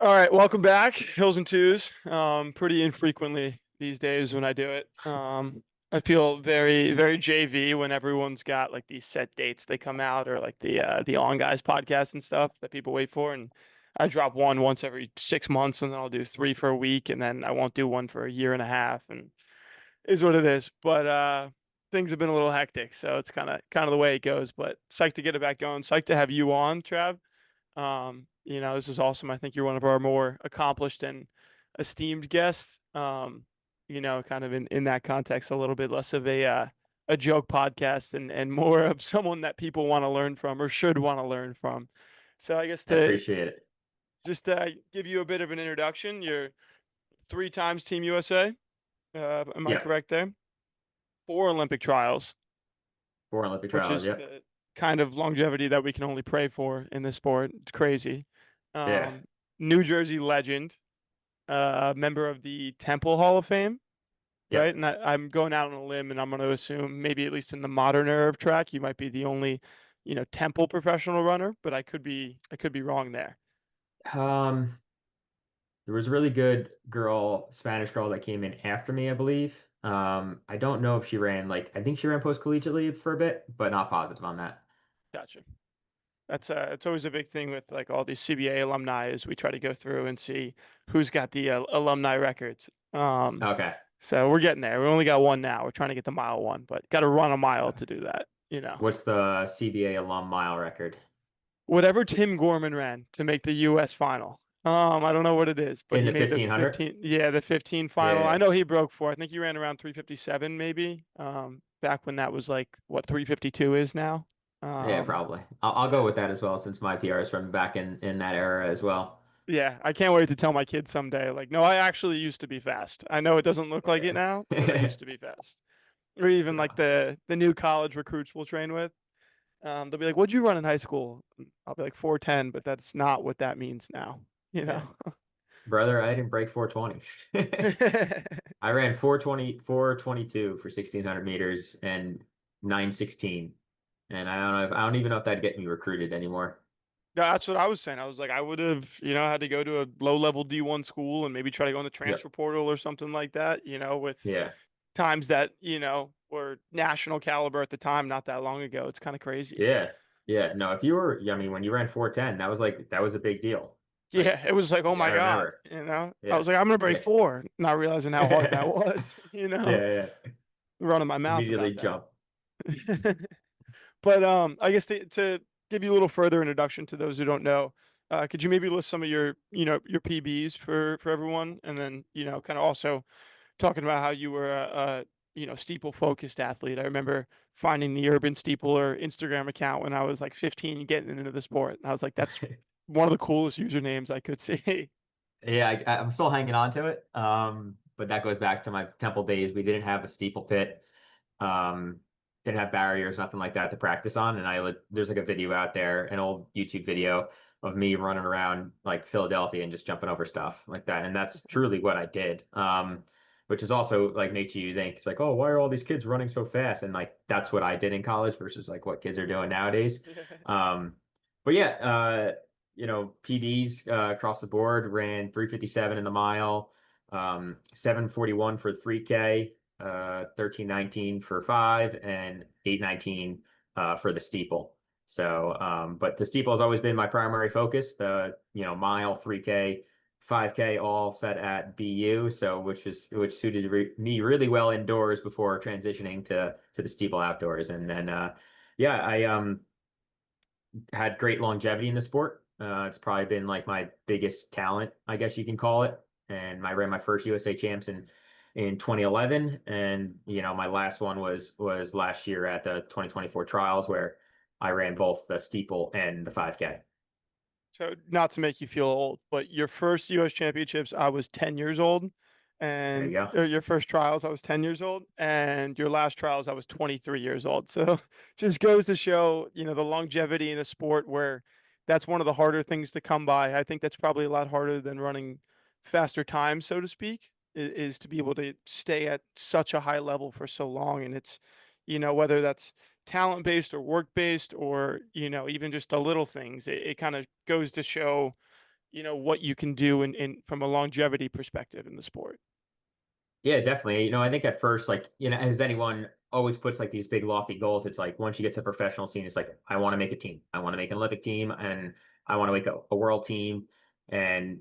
All right, welcome back, Hills and Twos. Pretty infrequently these days when I do it. I feel very JV when everyone's got like these set dates they come out, or like the On Guys podcast and stuff that people wait for. And I drop one once every 6 months, and then I'll do three for a week, and then I won't do one for a year and a half, and is what it is. But things have been a little hectic, so it's kind of the way it goes. But psyched to get it back going. Psyched to have you on, Trav. This is awesome. I think you're one of our more accomplished and esteemed guests. Kind of in that context, a little bit less of a joke podcast and more of someone that people want to learn from or should want to learn from. So I guess I to appreciate it. just give you a bit of an introduction, you're three times Team USA. Am I Yeah, correct there? Four Olympic trials, for Olympic which trials. is Yep. the kind of longevity that we can only pray for in this sport. It's crazy. Yeah. Um, New Jersey legend, member of the Temple Hall of Fame, right? Yep. And I'm going out on a limb, and I'm going to assume maybe at least in the modern era of track, you might be the only, Temple professional runner, but I could be wrong there. Um, there was a really good girl, Spanish girl that came in after me, I believe. I don't know if she ran I think she ran post collegiately for a bit, but not positive on that. Gotcha. That's it's always a big thing with like all these CBA alumni is we try to go through and see who's got the alumni records. Okay. So we're getting there. We only got one now. We're trying to get the mile one, but got to run a mile to do that. What's the CBA alum mile record Whatever Tim Gorman ran to make the US final. I don't know what it is, but in he the made the 1500? 15, yeah, the 15 final. I Yeah, know he broke four. I think he ran around 357 maybe. Back when that was like what 352 is now. yeah, Um, probably. I'll go with that as well since my PR is from back in that era as well. yeah, I can't wait to tell my kids someday like, no, I actually used to be fast. I know it doesn't look like it now, but I Yeah. used to be fast. Or even like So, the new college recruits we'll train with. They'll be like, "What'd you run in high school?" I'll be like 410, but that's not what that means now, you know. yeah. Brother, I didn't break 420. I ran 420, 422 for 1600 meters and 916. And I don't even know if that'd get me recruited anymore. Yeah, that's what I was saying. I was like, I would have, had to go to a low level D1 school and maybe try to go in the transfer Yep. portal or something like that, with Yeah. times that, were national caliber at the time, not that long ago. It's kind of crazy. Yeah. Yeah. No, if you were, yeah, I mean, when you ran 410, that was a big deal. Like, Yeah, it was like, oh yeah, my I God, remember. I Yeah. was like, I'm gonna break Yes. four, not realizing how hard that was, Yeah. Yeah. running my mouth Immediately about that. jump. But I guess to give you a little further introduction to those who don't know, could you maybe list some of your PBs for everyone, and then kind of also talking about how you were a steeple focused athlete. I remember finding the Urban Steepler Instagram account when I was like 15, getting into the sport, and I was like, that's one of the coolest usernames I could see. Yeah, I'm still hanging on to it. But that goes back to my Temple days. We didn't have a steeple pit. Um, didn't have barriers, nothing like that to practice on. And there's like a video out there, an old YouTube video of me running around like Philadelphia and just jumping over stuff like that. And that's truly what I did. Which is also like makes you think it's like, oh, why are all these kids running so fast? And like that's what I did in college versus like what kids are doing nowadays. Um, but yeah, PBs across the board ran 357 in the mile, 741 for 3K, 1319 for 5, and 819 for the steeple. So, but the steeple has always been my primary focus. The mile, 3K, 5K, all set at BU. So, which suited me really well indoors before transitioning to the steeple outdoors. And then, yeah, I had great longevity in the sport. It's probably been like my biggest talent, I guess you can call it. And I ran my first USA champs in 2011, and my last one was last year at the 2024 trials where I ran both the steeple and the 5K. So not to make you feel old, but your first US championships, I was 10 years old, There you and go. or your first trials, I was 10 years old, and your last trials, I was 23 years old. So just goes to show, the longevity in a sport where that's one of the harder things to come by. I think that's probably a lot harder than running faster times, so to speak, is to be able to stay at such a high level for so long. And it's, whether that's talent based or work based or even just the little things, it kind of goes to show what you can do in from a longevity perspective in the sport. Yeah, definitely. I think at first, like, as anyone always puts like these big lofty goals, it's like once you get to professional scene, it's like, I want to make a team. I want to make an Olympic team and I want to make a world team. And,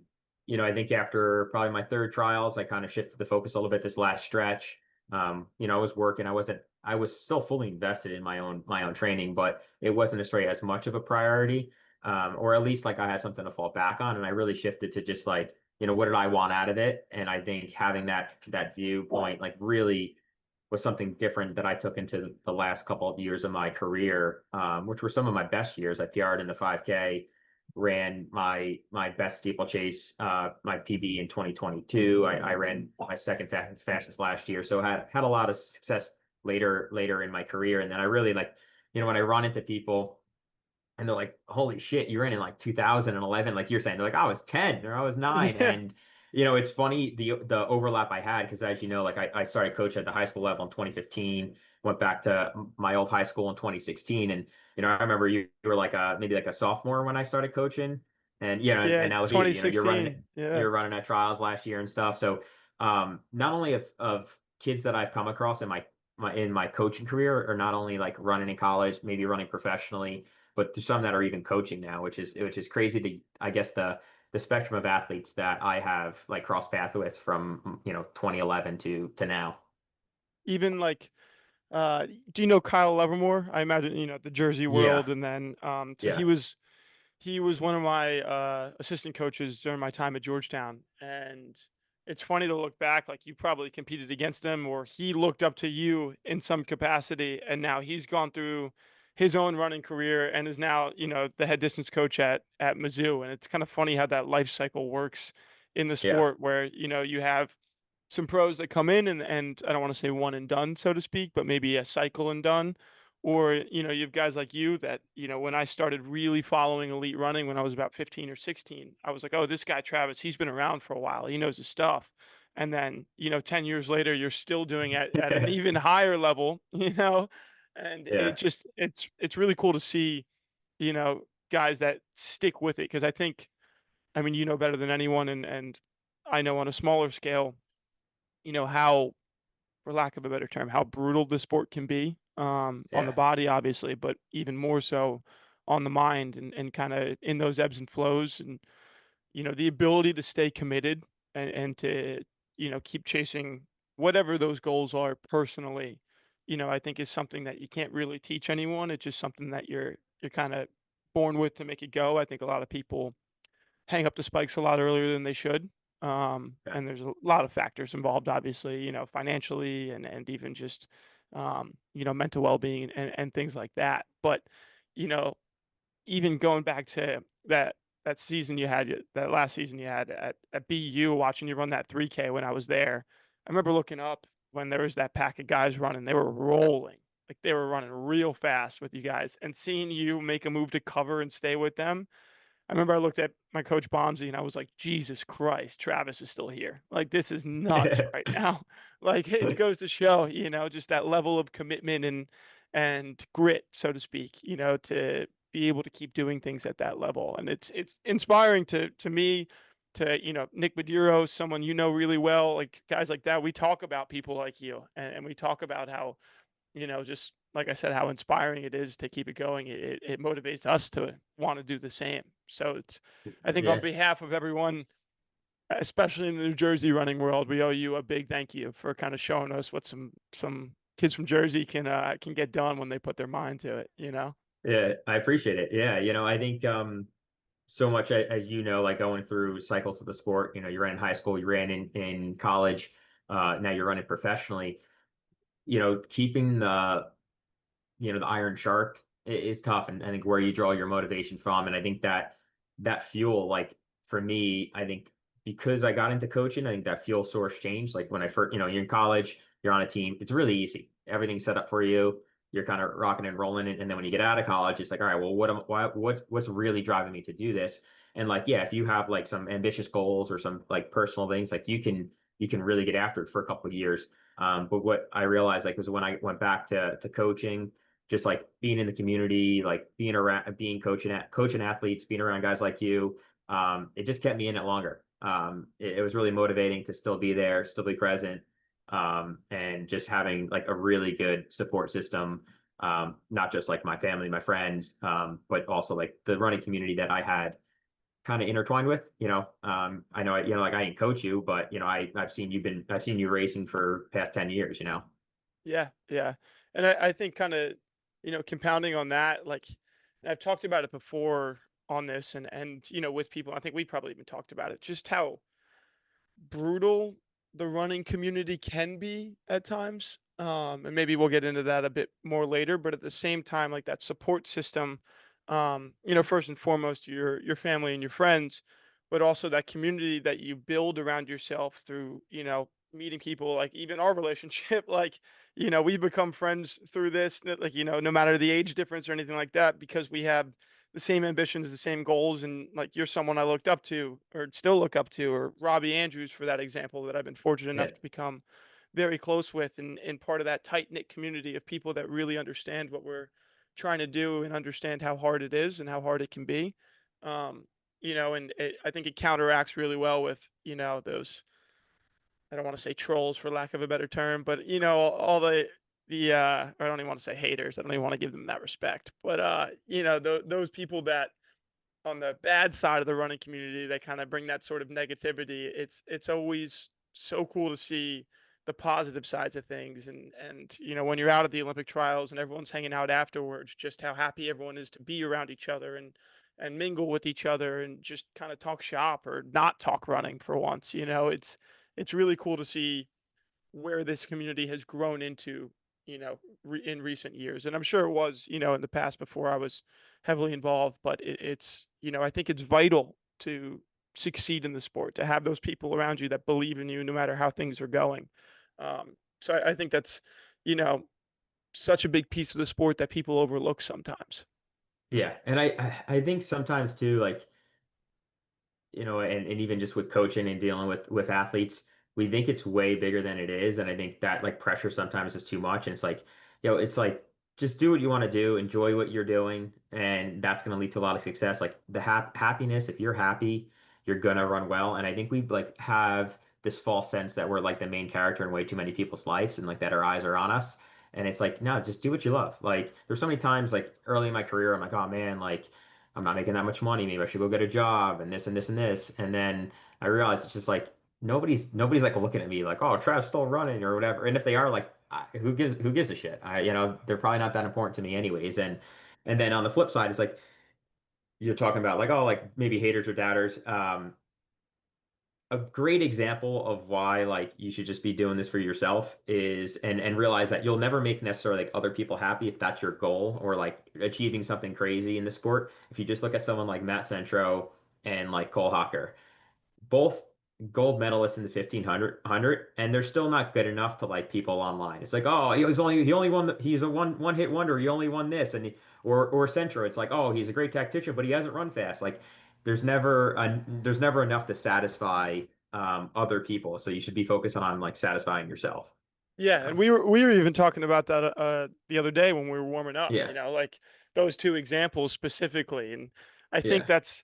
I think after probably my third trials, I kind of shifted the focus a little bit this last stretch. I was working, I was still fully invested in my own training, but it wasn't necessarily as much of a priority. Or at least like I had something to fall back on. And I really shifted to just like, what did I want out of it? And I think having that viewpoint like really was something different that I took into the last couple of years of my career, which were some of my best years. I PR'd in the 5K, ran my best steeplechase, my PB in 2022. I ran my second fastest last year, so had a lot of success later in my career. And then I really like, when I run into people and they're like, holy shit, you ran in like 2011, like you're saying. They're like, I was 10 or I was 9. Yeah. And it's funny the overlap I had because as you know, like I started coach at the high school level in 2015, went back to my old high school in 2016. And I remember you were like maybe like a sophomore when I started coaching. And and Yeah, now look at you, 2016. Yeah. you're running at trials last year and stuff. So not only of kids that I've come across in my coaching career, or not only like running in college, maybe running professionally, but to some that are even coaching now, which is crazy. I guess the spectrum of athletes that I have like cross paths with from 2011 to now. Even like, do you know Kyle Livermore? I imagine, the Jersey Yeah, world. And then, so yeah, he was one of my assistant coaches during my time at Georgetown. And it's funny to look back, like you probably competed against him or he looked up to you in some capacity. And now he's gone through his own running career and is now, the head distance coach at Mizzou. And it's kind of funny how that life cycle works in the yeah, sport where, you have some pros that come in and I don't want to say one and done, so to speak, but maybe a cycle and done. Or, you have guys like you that, when I started really following elite running when I was about 15 or 16, I was like, oh, this guy, Travis, he's been around for a while. He knows his stuff. And then, 10 years later, you're still doing it at an even higher level, and yeah, it's really cool to see, guys that stick with it. Cause I mean, better than anyone. And I know on a smaller scale, how, for lack of a better term, how brutal the sport can be, on the yeah, body, obviously, but even more so on the mind and kind of in those ebbs and flows. And, the ability to stay committed and to, keep chasing whatever those goals are personally, I think is something that you can't really teach anyone. It's just something that you're kind of born with to make it go. I think a lot of people hang up the spikes a lot earlier than they should. yeah, And there's a lot of factors involved, obviously, financially and even just, mental well-being and things like that. But, you know, even going back to that season you had, that last season you had at BU, watching you run that 3K when I was there, I remember looking up when there was that pack of guys running, they were rolling. Like they were running real fast with you guys and seeing you make a move to cover and stay with them. I remember I looked at my coach Bonzi and I was like, Jesus Christ, Travis is still here. Like this is nuts right now. Like it goes to show, just that level of commitment and grit, so to speak, to be able to keep doing things at that level. And it's inspiring to me, to, Nick Maduro, someone really well, like guys like that. We talk about people like you and we talk about how, just like I said, how inspiring it is to keep it going. It motivates us to want to do the same. So I think on yeah. behalf of everyone, especially in the New Jersey running world, we owe you a big thank you for kind of showing us what some kids from Jersey can get done when they put their mind to it. Yeah, I appreciate it. Yeah, I think so much as like going through cycles of the sport. You ran in high school, you ran in college, now you're running professionally. Keeping the iron sharp is tough, and I think where you draw your motivation from. And I think that fuel, like for me, I think because I got into coaching, I think that fuel source changed. Like when I first, you're in college, you're on a team, it's really easy. Everything's set up for you. You're kind of rocking and rolling. And then when you get out of college, it's like, all right, well, what's really driving me to do this? And like, yeah, if you have like some ambitious goals or some like personal things, like you can really get after it for a couple of years. But what I realized like was when I went back to coaching, just like being in the community, like being around, being coaching athletes, being around guys like you. it just kept me in it longer. It was really motivating to still be there, still be present, and just having like a really good support system. Not just like my family, my friends, but also like the running community that I had kind of intertwined with. I know, like I didn't coach you, but I've seen you racing for past 10 years. Yeah, yeah. And I think kind of, compounding on that, like, and I've talked about it before on this and with people, I think we probably even talked about it, just how brutal the running community can be at times. And maybe we'll get into that a bit more later, but at the same time, like that support system, first and foremost, your family and your friends, but also that community that you build around yourself through, meeting people, like even our relationship, like, we become friends through this, like, no matter the age difference or anything like that, because we have the same ambitions, the same goals, and like you're someone I looked up to or still look up to, or Robbie Andrews for that example that I've been fortunate Yeah, enough to become very close with and part of that tight knit community of people that really understand what we're trying to do and understand how hard it is and how hard it can be. Um, I think it counteracts really well with, those, I don't want to say trolls for lack of a better term, but all I don't even want to say haters. I don't even want to give them that respect. But those people that on the bad side of the running community that kind of bring that sort of negativity, it's always so cool to see the positive sides of things and when you're out at the Olympic trials and everyone's hanging out afterwards, just how happy everyone is to be around each other and mingle with each other and just kind of talk shop or not talk running for once. It's really cool to see where this community has grown into, in recent years. And I'm sure it was, in the past before I was heavily involved, but it's, I think it's vital to succeed in the sport, to have those people around you that believe in you no matter how things are going. So I think that's, you know, such a big piece of the sport that people overlook sometimes. yeah, and I think sometimes too, like and even just with coaching and dealing with athletes, we think it's way bigger than it is. And I think that like pressure sometimes is too much. And it's like, it's like just do what you want to do, enjoy what you're doing, and that's going to lead to a lot of success. Like the happiness, if you're happy, you're gonna run well. And I think we like have this false sense that we're like the main character in way too many people's lives and like that our eyes are on us. And it's like, no, just do what you love. Like there's so many times like early in my career, I'm like, oh man, like I'm not making that much money. Maybe I should go get a job and this and this and this. And then I realized it's just like nobody's like looking at me like, oh, Trav's still running or whatever. And if they are, like, who gives a shit? They're probably not that important to me anyways. And then on the flip side, it's like you're talking about like, oh, like maybe haters or doubters. A great example of why like you should just be doing this for yourself is and realize that you'll never make necessarily like other people happy if that's your goal or like achieving something crazy in the sport. If you just look at someone like Matt Centro and like Cole Hocker, both gold medalists in the 1500, and they're still not good enough to like people online. It's like, oh, he only won he's a one hit wonder. He only won this, or Centro. It's like, oh, he's a great tactician, but he hasn't run fast. Like there's never enough to satisfy other people. So you should be focusing on like satisfying yourself. Yeah, and So we were even talking about that the other day when we were warming up, yeah, like those two examples specifically. And I think yeah, that's,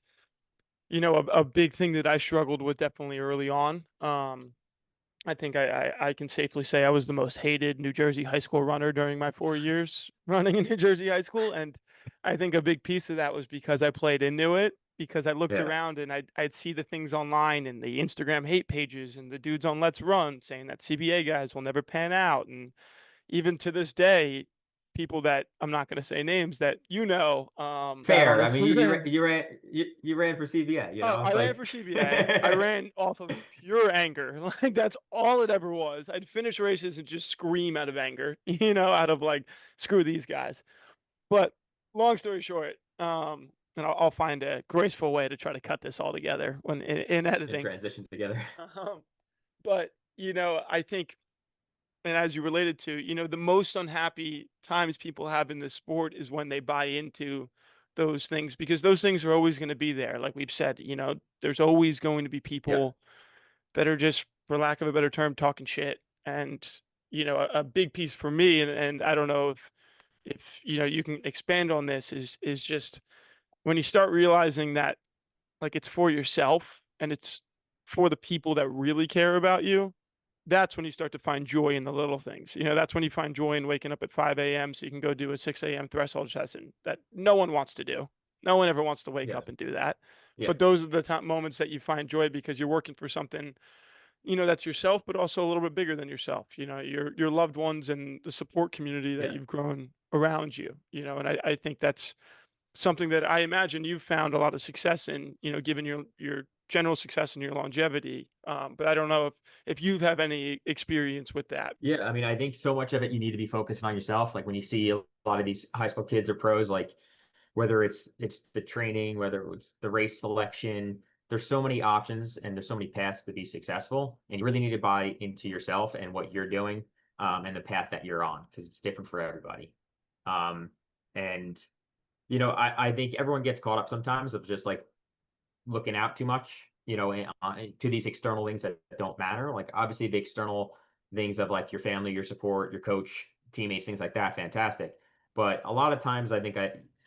a big thing that I struggled with definitely early on. I think I can safely say I was the most hated New Jersey high school runner during my 4 years running in New Jersey high school. And I think a big piece of that was because I played into it, because I looked yeah. around and I'd see the things online and the Instagram hate pages and the dudes on Let's Run saying that CBA guys will never pan out. And even to this day, people that I'm not going to say names that that on Fair. I mean, Instagram. you ran for CBA. Oh, I It's ran for like CBA. I ran off of pure anger. Like that's all it ever was. I'd finish races and just scream out of anger, out of like, screw these guys. But long story short, and I'll find a graceful way to try to cut this all together when in in editing. transition together. Um, but I think, and as you related to, the most unhappy times people have in this sport is when they buy into those things, because those things are always going to be there. Like we've said, there's always going to be Yeah. people that are just, for lack of a better term, talking shit. And, a big piece for me, and I don't know if you can expand on this, is just when you start realizing that like it's for yourself and it's for the people that really care about you, that's when you start to find joy in the little things. That's when you find joy in waking up at 5 a.m. so you can go do a 6 a.m. threshold session that no one wants to do. No one ever wants to wake Yeah. up and do that. Yeah. But those are the moments that you find joy because you're working for something, that's yourself, but also a little bit bigger than yourself. Your loved ones and the support community that Yeah. you've grown around you. And I think that's something that I imagine you've found a lot of success in, given your general success and your longevity. But I don't know if you have any experience with that. Yeah, I mean, I think so much of it you need to be focusing on yourself. Like when you see a lot of these high school kids or pros, like whether it's the training, whether it's the race selection, there's so many options and there's so many paths to be successful. And you really need to buy into yourself and what you're doing, and the path that you're on, because it's different for everybody. Um, and I think everyone gets caught up sometimes of just like looking out too much, to these external things that don't matter. Like obviously the external things of like your family, your support, your coach, teammates, things like that, fantastic. But a lot of times I think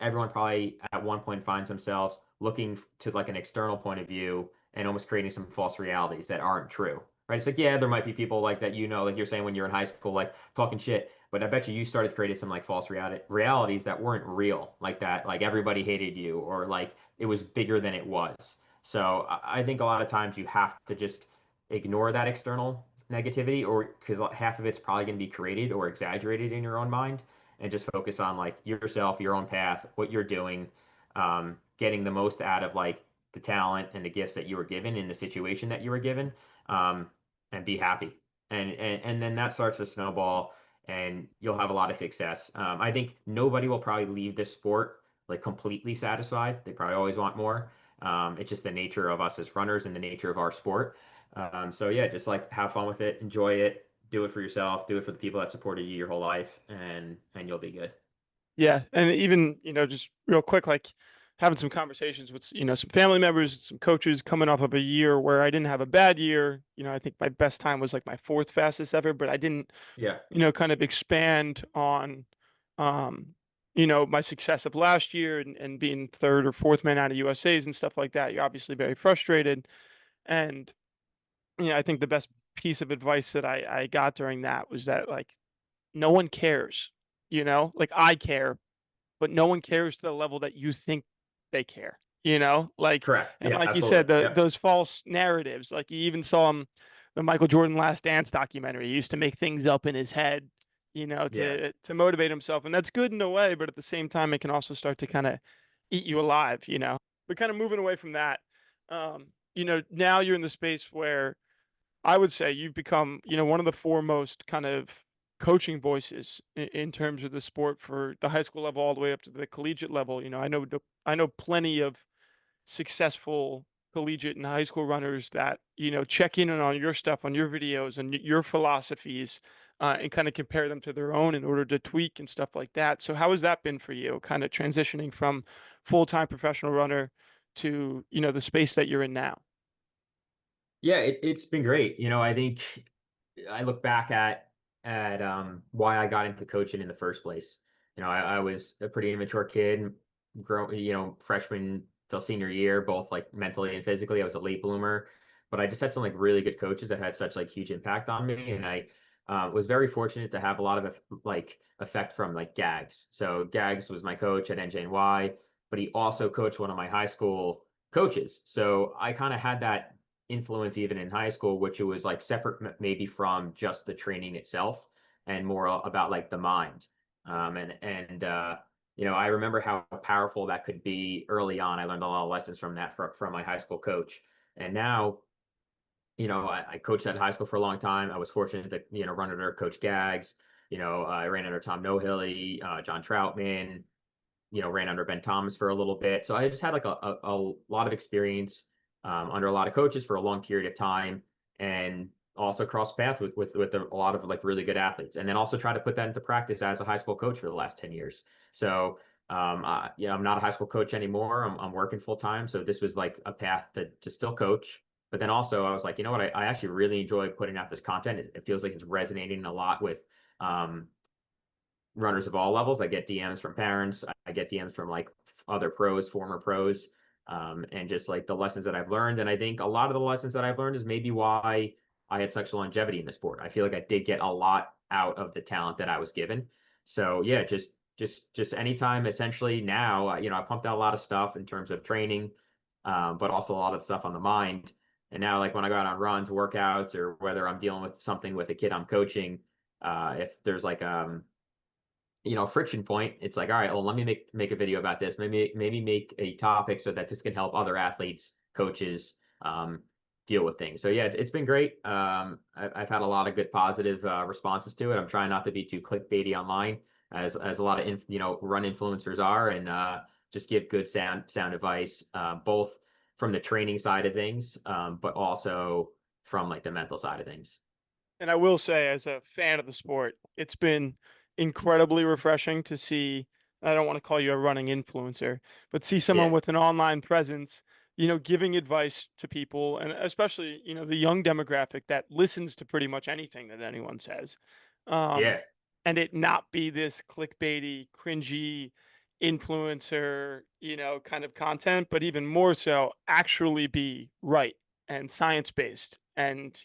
everyone probably at one point finds themselves looking to like an external point of view and almost creating some false realities that aren't true. Right? It's like, yeah, there might be people like that, like you're saying when you're in high school, like talking shit, but I bet you started creating some like false realities that weren't real, like that, like everybody hated you or like it was bigger than it was. So I think a lot of times you have to just ignore that external negativity, or because half of it's probably going to be created or exaggerated in your own mind, and just focus on like yourself, your own path, what you're doing, getting the most out of like the talent and the gifts that you were given in the situation that you were given, um, and be happy. And then that starts to snowball, and you'll have a lot of success. I think nobody will probably leave this sport like completely satisfied. They probably always want more. It's just the nature of us as runners and the nature of our sport. So yeah, just like have fun with it, enjoy it, do it for yourself, do it for the people that supported you your whole life, and you'll be good. Yeah, and even, just real quick, like having some conversations with, some family members, some coaches coming off of a year where I didn't have a bad year. I think my best time was like my fourth fastest ever, but I didn't, Yeah, kind of expand on, um, my success of last year and being third or fourth man out of USA's and stuff like that. You're obviously very frustrated. And, I think the best piece of advice that I got during that was that like no one cares, like I care, but no one cares to the level that you think they care, like, correct. and Yeah, like you said, absolutely. Yep. those false narratives, like you even saw him, the Michael Jordan Last Dance documentary. He used to make things up in his head, Yeah. to motivate himself, and that's good in a way, but at the same time, it can also start to kind of eat you alive, But kind of moving away from that, now you're in the space where I would say you've become, one of the foremost kind of coaching voices in terms of the sport for the high school level all the way up to the collegiate level. I know plenty of successful collegiate and high school runners that check in on your stuff, on your videos, and your philosophies, and kind of compare them to their own in order to tweak and stuff like that. So how has that been for you, kind of transitioning from full-time professional runner to the space that you're in now? Yeah, it's been great. I think I look back at why I got into coaching in the first place. I was a pretty immature kid, freshman till senior year, both like mentally and physically. I was a late bloomer, but I just had some like really good coaches that had such like huge impact on me, and I was very fortunate to have a lot of like effect from like Gags. So Gags was my coach at NJNY, but he also coached one of my high school coaches. So I kind of had that influence even in high school, which it was like separate maybe from just the training itself and more about like the mind. I remember how powerful that could be early on. I learned a lot of lessons from that from my high school coach. And now, I coached at high school for a long time. I was fortunate to, run under Coach Gags. I ran under Tom Nohilly, John Troutman, ran under Ben Thomas for a little bit. So I just had like a lot of experience, under a lot of coaches for a long period of time, and also cross paths with a lot of like really good athletes, and then also try to put that into practice as a high school coach for the last 10 years. So I'm not a high school coach anymore. I'm working full time. So this was like a path to still coach. But then also I was like, you know what, I actually really enjoy putting out this content. It feels like it's resonating a lot with um, runners of all levels. I get DMs from parents. I get DMs from like other pros, former pros. and just like the lessons that I've learned. And I think a lot of the lessons that I've learned is maybe why I had such longevity in the sport. I feel like I did get a lot out of the talent that I was given. So yeah, just anytime essentially now, I pumped out a lot of stuff in terms of training, but also a lot of stuff on the mind. And now, like when I go out on runs, workouts, or whether I'm dealing with something with a kid I'm coaching, if there's like friction point, it's like, all right, well, let me make a video about this. Maybe make a topic so that this can help other athletes, coaches, deal with things. So yeah, it's been great. I've had a lot of good positive responses to it. I'm trying not to be too clickbaity online, as a lot of run influencers are, and just give good sound advice, both from the training side of things, but also from like the mental side of things. And I will say, as a fan of the sport, it's been incredibly refreshing to see. I don't want to call you a running influencer, but see someone Yeah, with an online presence, giving advice to people, and especially, the young demographic that listens to pretty much anything that anyone says. Um, yeah, and it not be this clickbaity, cringy influencer, kind of content, but even more so, actually be right and science based and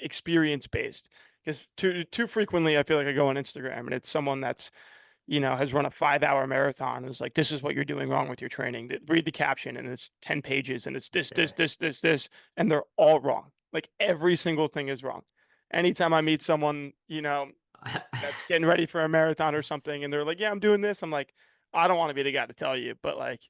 experience based. Because too frequently I feel like I go on Instagram and it's someone that's has run a 5 hour marathon and is like, this is what you're doing wrong with your training. Read the caption and it's 10 pages and it's yeah. this, and they're all wrong. Like every single thing is wrong. Anytime I meet someone, that's getting ready for a marathon or something, and they're like, yeah, I'm doing this. I'm like, I don't want to be the guy to tell you, but like,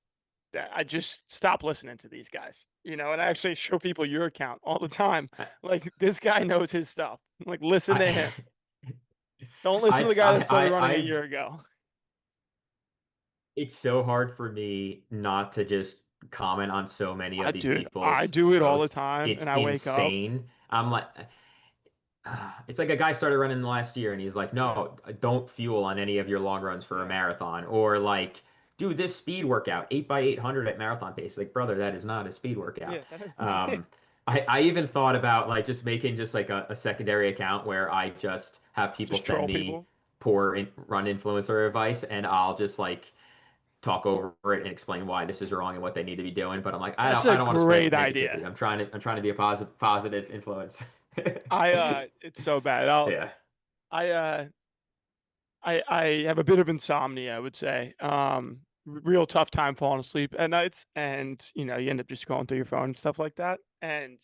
I just stop listening to these guys, and I actually show people your account all the time. Like, this guy knows his stuff. Like, listen to him. I, Don't listen to the I've guy that started running a I've year ago. it's so hard for me not to just comment on so many of these I people's do it all the posts. time, It's and I wake up. insane. I'm like, it's like a guy started running last year and he's like, Yeah, no, don't fuel on any of your long runs for a yeah, marathon. Or like, do this speed workout, 8x800 at marathon pace. Like, brother, that is not a speed workout. yeah. That is, yeah. Um, I even thought about like just making just like a secondary account where I just have people Just send troll me people. run influencer advice, and I'll just like talk over it and explain why this is wrong and what they need to be doing. But I'm like, That's I a don't want to spread great negativity. idea. I'm trying to be a positive influence. It's so bad. Yeah. I, I have a bit of insomnia, I would say. Real tough time falling asleep at nights, and you end up just going through your phone and stuff like that. And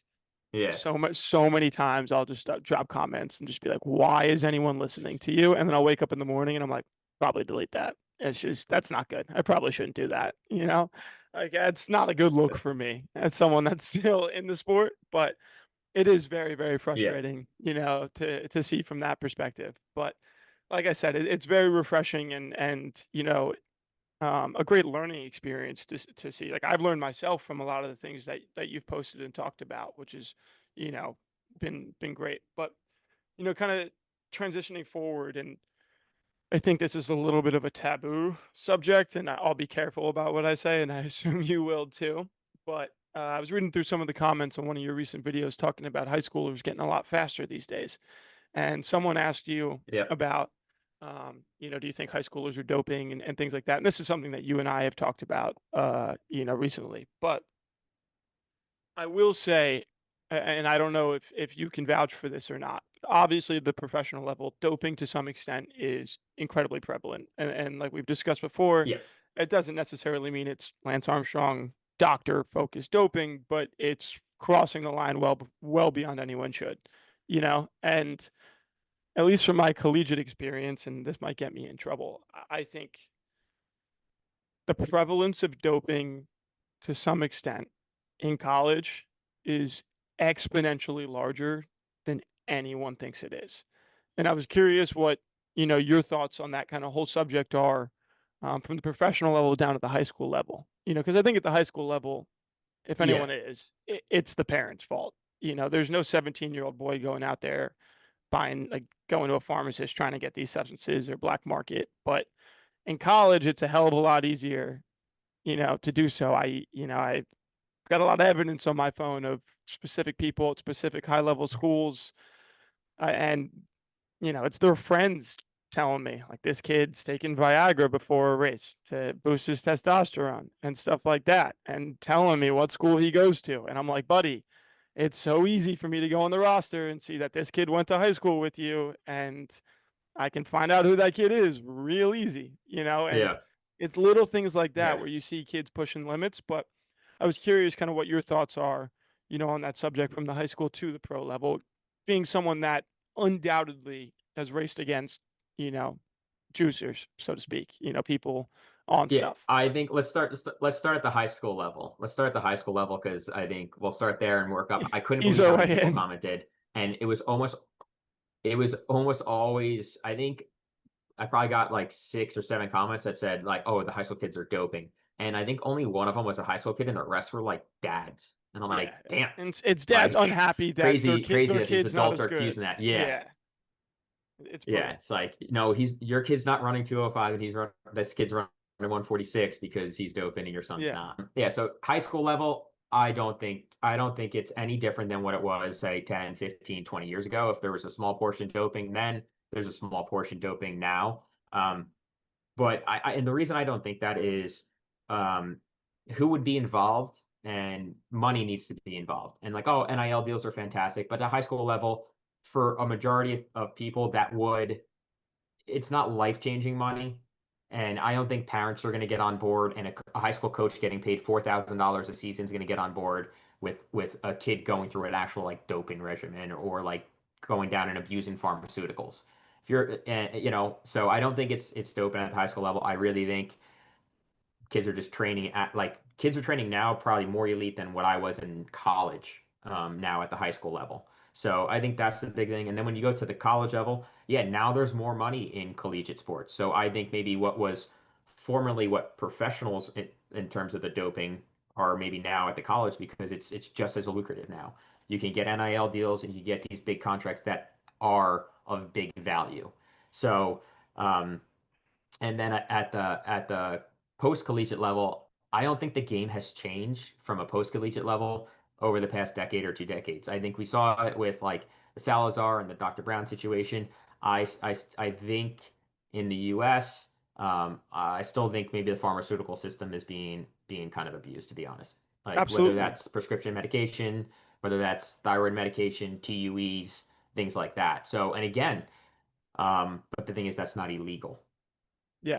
Yeah. so many times I'll just drop comments and just be like, "Why is anyone listening to you?" And then I'll wake up in the morning and I'm like, "Probably delete that." It's just that's not good. I probably shouldn't do that. Like it's not a good look for me as someone that's still in the sport, but it is very, very Yeah. frustrating, to see from that perspective. But like I said, it's very refreshing and a great learning experience to see. Like I've learned myself from a lot of the things that you've posted and talked about, which is you know been great. But kind of transitioning forward, and I think this is a little bit of a taboo subject, and I'll be careful about what I say, and I assume you will too. But I was reading through some of the comments on one of your recent videos talking about high schoolers getting a lot faster these days, and someone asked you Yeah. about, do you think high schoolers are doping and things like that? And this is something that you and I have talked about, recently. But I will say, and I don't know if you can vouch for this or not. Obviously, the professional level, doping to some extent is incredibly prevalent, and like we've discussed before, Yeah. it doesn't necessarily mean it's Lance Armstrong doctor focused doping, but it's crossing the line well beyond anyone should, and at least from my collegiate experience, and this might get me in trouble, I think the prevalence of doping to some extent in college is exponentially larger than anyone thinks it is. And I was curious what, your thoughts on that kind of whole subject are, from the professional level down to the high school level. Because I think at the high school level, if Yeah. anyone is, it's the parents' fault. There's no 17-year-old boy going out there buying, like going to a pharmacist trying to get these substances or black market. But in college, it's a hell of a lot easier, to do so. I got a lot of evidence on my phone of specific people at specific high level schools, and it's their friends telling me like this kid's taking Viagra before a race to boost his testosterone and stuff like that, and telling me what school he goes to. And I'm like, buddy, it's so easy for me to go on the roster and see that this kid went to high school with you, and I can find out who that kid is real easy, and Yeah. it's little things like that Yeah. where you see kids pushing limits. But I was curious kind of what your thoughts are, on that subject from the high school to the pro level, being someone that undoubtedly has raced against, you know, juicers, so to speak, people on Yeah, stuff. I think let's start at the high school level. Let's start at the high school level because I think we'll start there and work up. I couldn't Ease believe our how many way people in. commented, and it was almost always. I think I probably got like 6 or 7 comments that said like, "Oh, the high school kids are doping," and I think only one of them was a high school kid, and the rest were like dads. And I'm Yeah. like, "Damn!" And it's dad's Like unhappy that their crazy, kid crazy their that these kid's not adults as are good. accusing that. Yeah, Yeah. It's yeah, brutal. it's like, no, your kid's not running 205 and this kid's running 146 because he's doping and your son's Yeah. not. Yeah, so high school level, I don't think it's any different than what it was, say, 10, 15, 20 years ago. If there was a small portion doping then, there's a small portion doping now. But and the reason I don't think that is um who would be involved, and money needs to be involved. And like, oh, NIL deals are fantastic, but at high school level, for a majority of people, it's not life-changing money. And I don't think parents are going to get on board, and a high school coach getting paid $4,000 a season is going to get on board with a kid going through an actual like doping regimen, or like going down and abusing pharmaceuticals. If you're, so I don't think it's doping at the high school level. I really think kids are just training at like kids are training now probably more elite than what I was in college, now at the high school level. So I think that's the big thing. And then when you go to the college level, yeah, now there's more money in collegiate sports. So I think maybe what was formerly what professionals in terms of the doping are maybe now at the college, because it's just as lucrative now. You can get NIL deals and you get these big contracts that are of big value. So um, and then at the post collegiate level, I don't think the game has changed from a post collegiate level over the past decade or 2 decades. I think we saw it with like the Salazar and the Dr. Brown situation. I think in the U.S., I still think maybe the pharmaceutical system is being kind of abused, to be honest. Like whether Absolutely. that's prescription medication, whether that's thyroid medication, TUEs, things like that. So, and again, but the thing is that's not illegal. Yeah.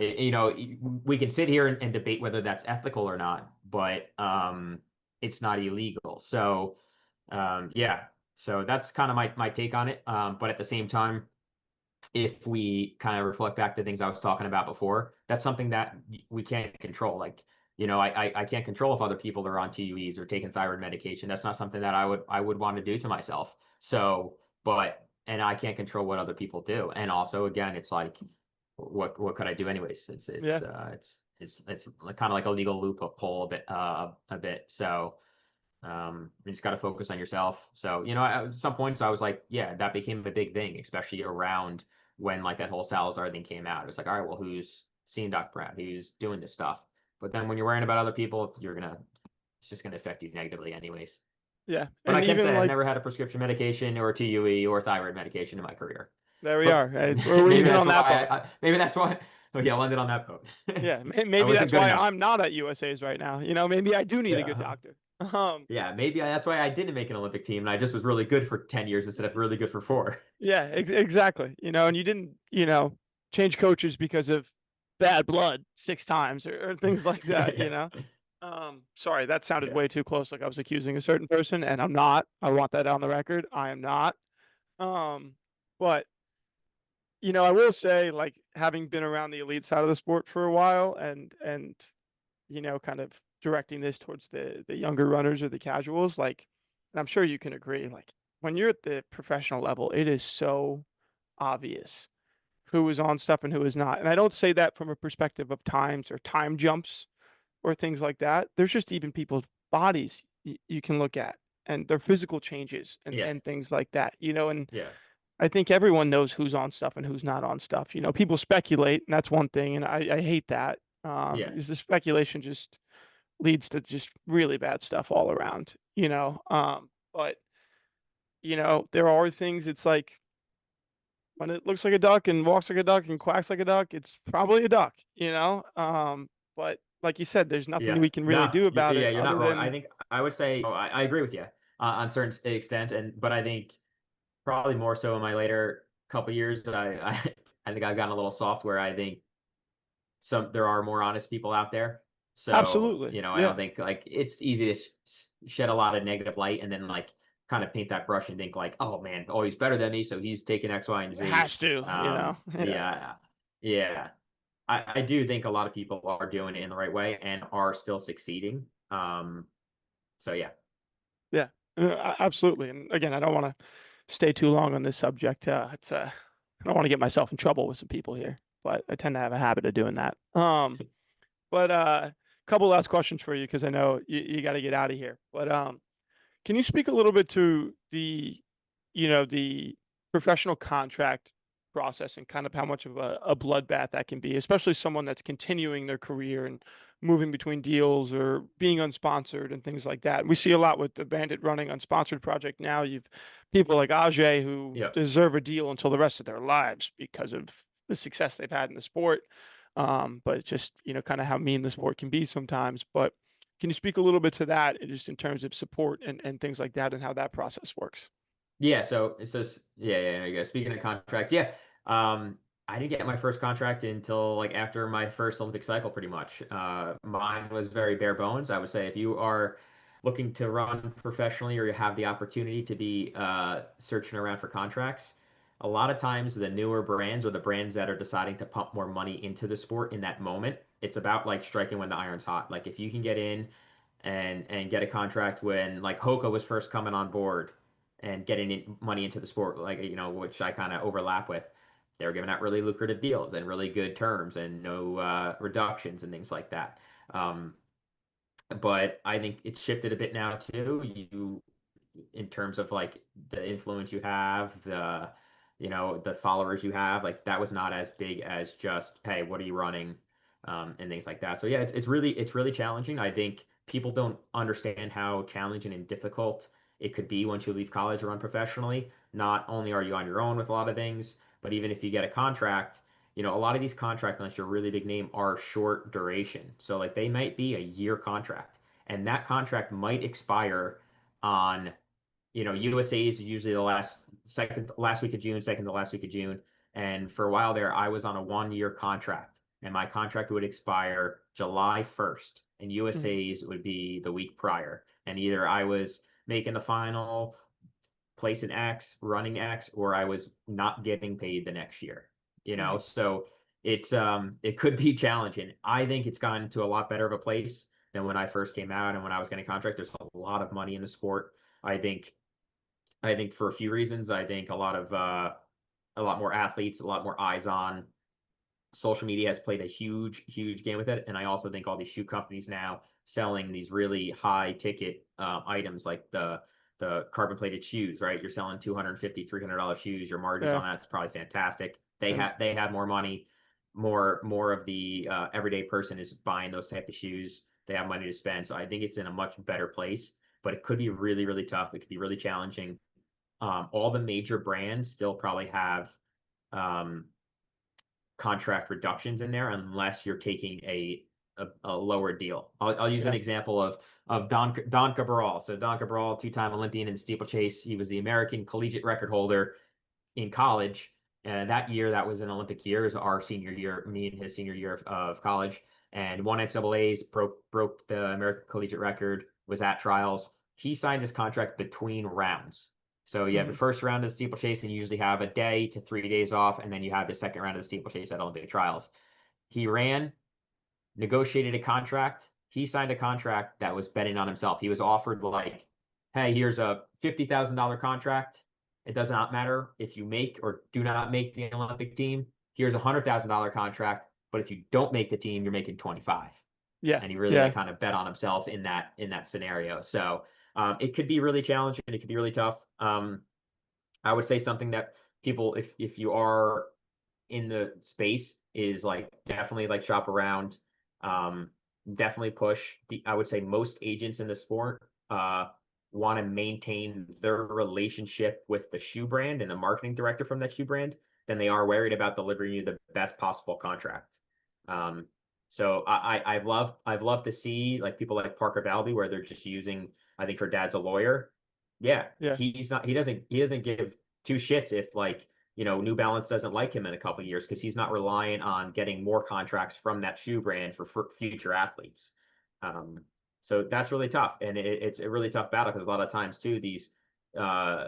We can sit here and debate whether that's ethical or not, but it's not illegal. So, yeah. So that's kind of my take on it. But at the same time, if we kind of reflect back to things I was talking about before, that's something that we can't control. Like, I can't control if other people are on TUEs or taking thyroid medication. That's not something that I would want to do to myself. So, and I can't control what other people do. And also, again, it's like, what could I do anyways? It's Yeah. it's uh it's kind of like a legal loophole a bit. So you just got to focus on yourself. So, at some points I was like, yeah, that became a big thing, especially around when like that whole Salazar thing came out. It's like, all right, well, who's seeing Dr. Brown? Who's doing this stuff? But then when you're worrying about other people, it's just gonna affect you negatively anyways. Yeah. But I And can even say I've like, never had a prescription medication or TUE or thyroid medication in my career. there we But are. We're maybe even that's on that why boat. maybe that's why. Oh yeah, I landed on that boat. Yeah. I Maybe wasn't that's good why enough. I'm not at USA's right now. Maybe I do need a good Yeah. doctor. Um, Yeah, maybe that's why I didn't make an Olympic team, and I just was really good for 10 years instead of really good for 4. yeah, exactly. And you didn't, change coaches because of bad blood 6 times or things like that, Yeah. Sorry, that sounded Yeah. way too close, like I was accusing a certain person, and I'm not. I want that on the record. I am not. Um, but I will say, like, having been around the elite side of the sport for a while, and kind of directing this towards the younger runners or the casuals, like, and I'm sure you can agree, like, when you're at the professional level, it is so obvious who is on stuff and who is not. And I don't say that from a perspective of times or time jumps or things like that. There's just even people's bodies you can look at, and their physical changes and Yeah. things like that. And Yeah. I think everyone knows who's on stuff and who's not on stuff. People speculate, and that's one thing, and I hate that. Yeah. Is the speculation just leads to just really bad stuff all around. But there are things. It's like, when it looks like a duck and walks like a duck and quacks like a duck, it's probably a duck, but like you said, there's nothing Yeah. we can really No, do about yeah, it you're not other wrong. I than think I would say I agree with you on certain extent, but I think probably more so in my later couple years, I think I've gotten a little soft where I think there are more honest people out there. So, absolutely. I don't Yeah. think like it's easy to shed a lot of negative light and then like kind of paint that brush and think like, oh man, oh he's better than me, so he's taking X, Y, and It Z. has to, Yeah. Yeah, yeah. I do think a lot of people are doing it in the right way and are still succeeding. So yeah. Yeah. Absolutely. And again, I don't want to stay too long on this subject. I don't want to get myself in trouble with some people here, but I tend to have a habit of doing that. But couple last questions for you because I know you got to get out of here. But can you speak a little bit to the professional contract process and kind of how much of a bloodbath that can be, especially someone that's continuing their career and moving between deals or being unsponsored and things like that. We see a lot with the Bandit running unsponsored project now. You've people like Ajay who Yep. deserve a deal until the rest of their lives because of the success they've had in the sport. But it's just, kind of how mean the sport can be sometimes. But can you speak a little bit to that, just in terms of support and things like that, and how that process works? Yeah, so it's just yeah. Speaking of contracts, yeah. I didn't get my first contract until like after my first Olympic cycle, pretty much. Mine was very bare bones. I would say if you are looking to run professionally or you have the opportunity to be searching around for contracts, a lot of times the newer brands or the brands that are deciding to pump more money into the sport in that moment, it's about like striking when the iron's hot. Like if you can get in and get a contract when like Hoka was first coming on board and getting money into the sport, like which I kind of overlap with. They were giving out really lucrative deals and really good terms and no reductions and things like that. Um, but I think it's shifted a bit now too. In terms of like the influence you have, the followers you have, like that was not as big as just, hey, what are you running, and things like that. So yeah, it's really challenging. I think people don't understand how challenging and difficult it could be once you leave college or run professionally. Not only are you on your own with a lot of things, but even if you get a contract, a lot of these contracts, unless you're a really big name, are short duration. So like they might be a year contract, and that contract might expire on USA is usually the last week of June, second to last week of June. And for a while there, I was on a 1 year contract, and my contract would expire July 1st, and Mhm. USA's would be the week prior. And either I was making the final, place in X, running X, or I was not getting paid the next year. Mhm. So it could be challenging. I think it's gotten to a lot better of a place than when I first came out and when I was getting a contract. There's a lot of money in the sport. I think I think for a few reasons. I think a lot more athletes, a lot more eyes on. Social media has played a huge game with it, and I also think all these shoe companies now selling these really high ticket items like the carbon plated shoes, right? You're selling 250, $300 shoes. Your margins Yeah. on that's probably fantastic. And They have more money. More of the everyday person is buying those type of shoes. They have money to spend, so I think it's in a much better place. But it could be really tough. It could be really challenging. All the major brands still probably have um, contract reductions in there unless you're taking a lower deal. I'll use an yeah. example of Don Cabral. So Don Cabral, two-time Olympian in steeplechase. He was the American collegiate record holder in college. And that year, that was an Olympic year, is our senior year, me and his senior year of college. And won NCAA's, broke the American collegiate record, was at trials. He signed his contract between rounds. So you have the Mhm. first round of the steeplechase, and you usually have a day to 3 days off, and then you have the second round of the steeplechase at Olympic trials. He ran, negotiated a contract. He signed a contract that was betting on himself. He was offered like, hey, here's a $50,000 contract. It does not matter if you make or do not make the Olympic team. Here's a $100,000 contract, but if you don't make the team, you're making 25. Yeah. And he really like Yeah. kind of bet on himself in that scenario. So it could be really challenging. It could be really tough. I would say something that people, if you are in the space, is like definitely like shop around. Um, Definitely push. I would say most agents in the sport want to maintain their relationship with the shoe brand and the marketing director from that shoe brand. than they are worried about delivering you the best possible contract. Um, so I've loved to see like people like Parker Valby where they're just using, I think her dad's a lawyer. Yeah, Yeah. he doesn't give two shits if like, New Balance doesn't like him in a couple of years because he's not reliant on getting more contracts from that shoe brand for future athletes. Um, so that's really tough, and it's a really tough battle because a lot of times too uh,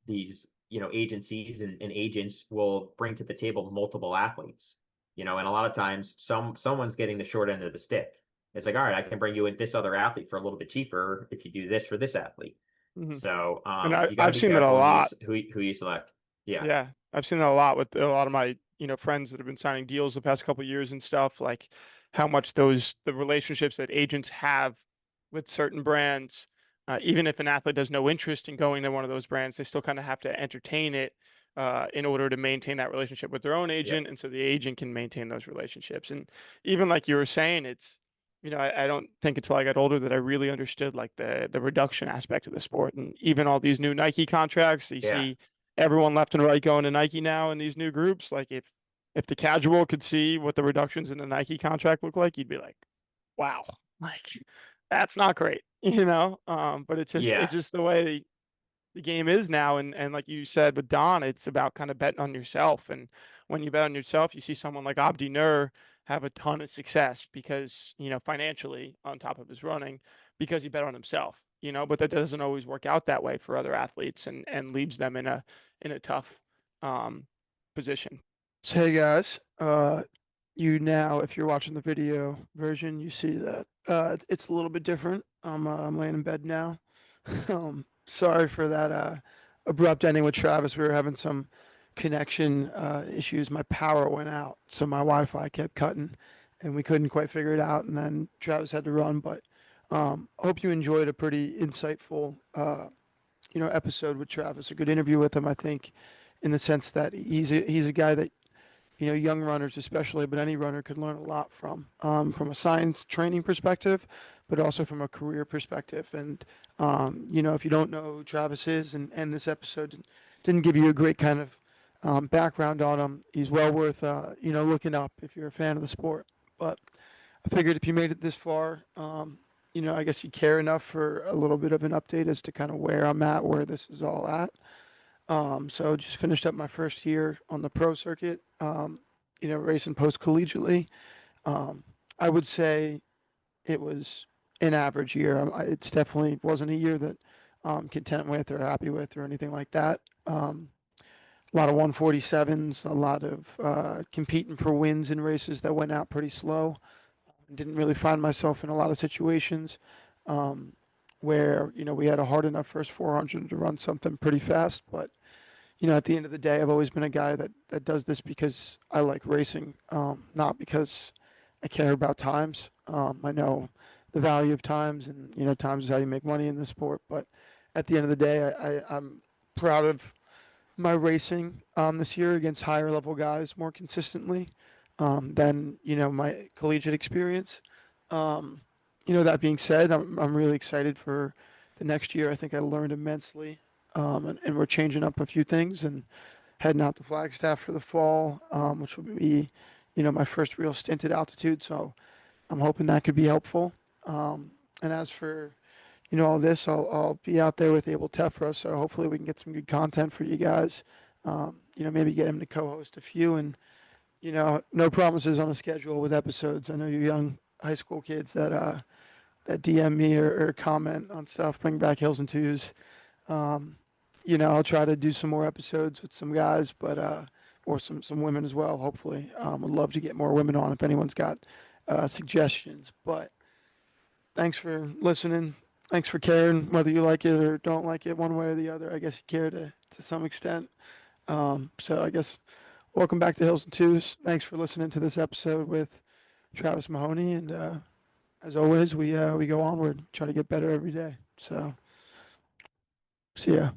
these agencies and agents will bring to the table multiple athletes, and a lot of times someone's getting the short end of the stick. It's like, all right, I can bring you in this other athlete for a little bit cheaper if you do this for this athlete. Hmm. So And you got to I've be seen that a careful in lot. who you select. Yeah, Yeah, I've seen that a lot with a lot of my, friends that have been signing deals the past couple of years and stuff, like how much the relationships that agents have with certain brands, even if an athlete has no interest in going to one of those brands, they still kind of have to entertain it in order to maintain that relationship with their own yep, agent, and so the agent can maintain those relationships. And even like you were saying, it's, I don't think until I got older that I really understood like the reduction aspect of the sport, and even all these new Nike contracts you yeah, see everyone left and right going to Nike now in these new groups. Like if the casual could see what the reductions in the Nike contract look like, you'd be like, wow, like that's not great, But it's yeah, just the way the game is now. And like you said with Don, it's about kind of betting on yourself. And when you bet on yourself, you see someone like Abdi Nur have a ton of success because, financially on top of his running, because he bet on himself, but that doesn't always work out that way for other athletes and leaves them in a tough um position. So hey guys, you now, if you're watching the video version, you see that it's a little bit different. I'm laying in bed now. Sorry for that abrupt ending with Travis. We were having some connection issues. My power went out, so my Wi-Fi kept cutting, and we couldn't quite figure it out. And then Travis had to run. But hope you enjoyed a pretty insightful, episode with Travis. A good interview with him, I think, in the sense that he's a guy that young runners especially, but any runner could learn a lot from a science training perspective, but also from a career perspective. And, if you don't know who Travis is, and this episode didn't give you a great kind of background on him, he's well worth, looking up if you're a fan of the sport. But I figured if you made it this far, I guess you care enough for a little bit of an update as to kind of where I'm at, where this is all at. So just finished up my first year on the pro circuit, racing post collegiately. I would say it was an average year. It's definitely wasn't a year that I'm content with or happy with or anything like that. A lot of 147s, a lot of competing for wins in races that went out pretty slow. Didn't really find myself in a lot of situations where, we had a hard enough first 400 to run something pretty fast, but at the end of the day, I've always been a guy that does this because I like racing, not because I care about times. I know the value of times, and times is how you make money in this sport. But at the end of the day, I'm proud of my racing this year against higher level guys more consistently than my collegiate experience. Um, that being said, I'm really excited for the next year. I think I learned immensely, and we're changing up a few things and heading out to Flagstaff for the fall, which will be, my first real stint at altitude. So I'm hoping that could be helpful. And as for all this, I'll be out there with Abel Tefra, so hopefully we can get some good content for you guys. Maybe get him to co-host a few, and no promises on a schedule with episodes. I know you young high school kids that DM me or comment on stuff. Bring back Hills and Twos. Um, I'll try to do some more episodes with some guys, but or some women as well. Hopefully, would love to get more women on if anyone's got suggestions. But thanks for listening. Thanks for caring, whether you like it or don't like it, one way or the other. I guess you care to some extent. So I guess welcome back to Hills and Twos. Thanks for listening to this episode with Travis Mahoney, and as always, we go onward, try to get better every day. So see ya.